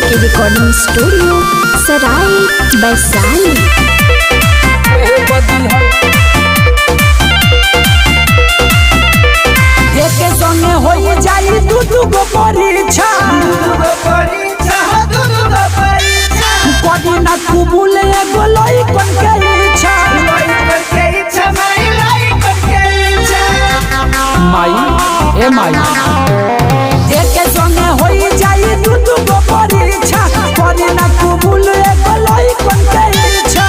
के recording studio सराय वैशाली। एक संगे होई जाई दू गो परीक्षा कदी ना कुबुल एगो लइकन के इच्छा माई ए माई एक संगे होई जाई दू गो परीक्षा कदी ना कुबुल एगो लइकन के इच्छा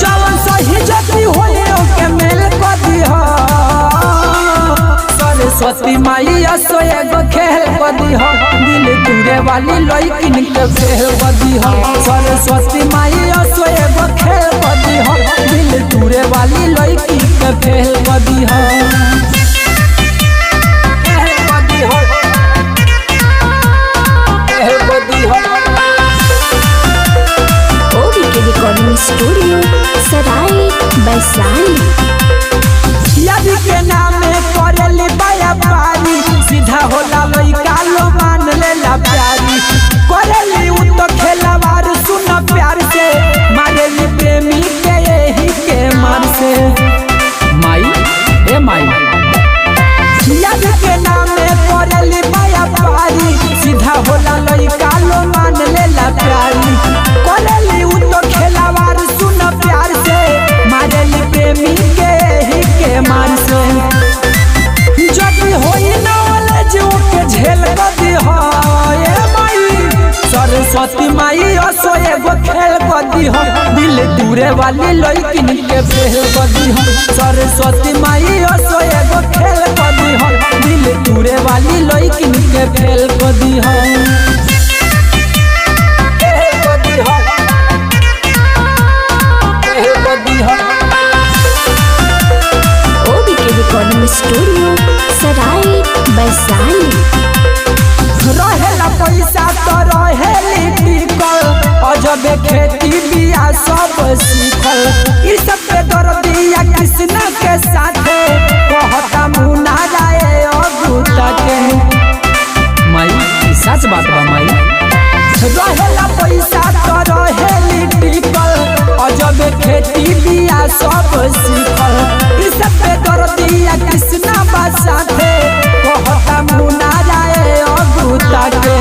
जवन सही जति होए ओके मेल कदी हो सरस्वती माई असो एगो खेल कदी हो दिल तुरे वाली लइकिन के फेल कदी हो सरस्वती माई असो एगो खेल कदी हो दिल तुरे वाली लइकिन के फेल कदी हो फेल कदी हो फेल कदी हो। ओबी के रिकॉर्डिंग स्टूडियो सराय वैशाली। यदि के नामे करेली बाया पारी सीधा होला लइका लो मान लेला प्यारी करेली उ तो खेलवार सुन प्यार से मारेली प्रेमी के यही के मार से माई ए माई यदि के नामे करेली बाया पारी सीधा होला लइका लो मान लेला प्यारी करेली उ तो खेलवार सुन प्यार से मारेली प्रेमी के यही के मार से जदी होई नॉलेज ओके झेल कदी हो ए माई सरस्वती माई असो एगो खेल कदी हो दिल दूरे वाली लइकिन के फेल कदी हो सरस्वती माई असो एगो खेल कदी हो दिल दूरे वाली लइकिन के फेल कदी हो फेल कदी हो फेल कदी हो। ओबी के रिकॉर्डिंग स्टूडियो सराय वैशाली। रहेला पैसा तो रहेली टिकल अजबे खेती बिया सब सीखल ई सब पे दर्दिया कृष्णा के साथे कहता मुना राय अगुता के माई सच बात बा माई रहेला पैसा तो रहेली टिकल अजबे खेती बिया सब सीखल ई सब पे दर्दिया कृष्णा बा साथे कहता मुना राय अगुता के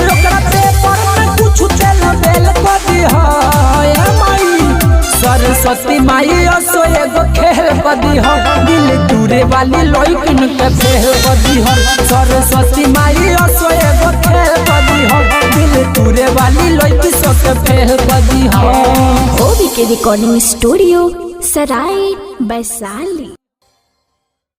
ओकरा पेपर में कुछ तेल बेल कदी हो ए माई सरस्वती माई असो एगो खेल कदी हो दिल दूरे वाली लइकिन के फेल कदी हो सरस्वती माई असो एगो खेल कदी हो दिल दूरे वाली लइकिन सो के फेल कदी हो। ओबी के रिकॉर्डिंग स्टूडियो सराय वैशाली।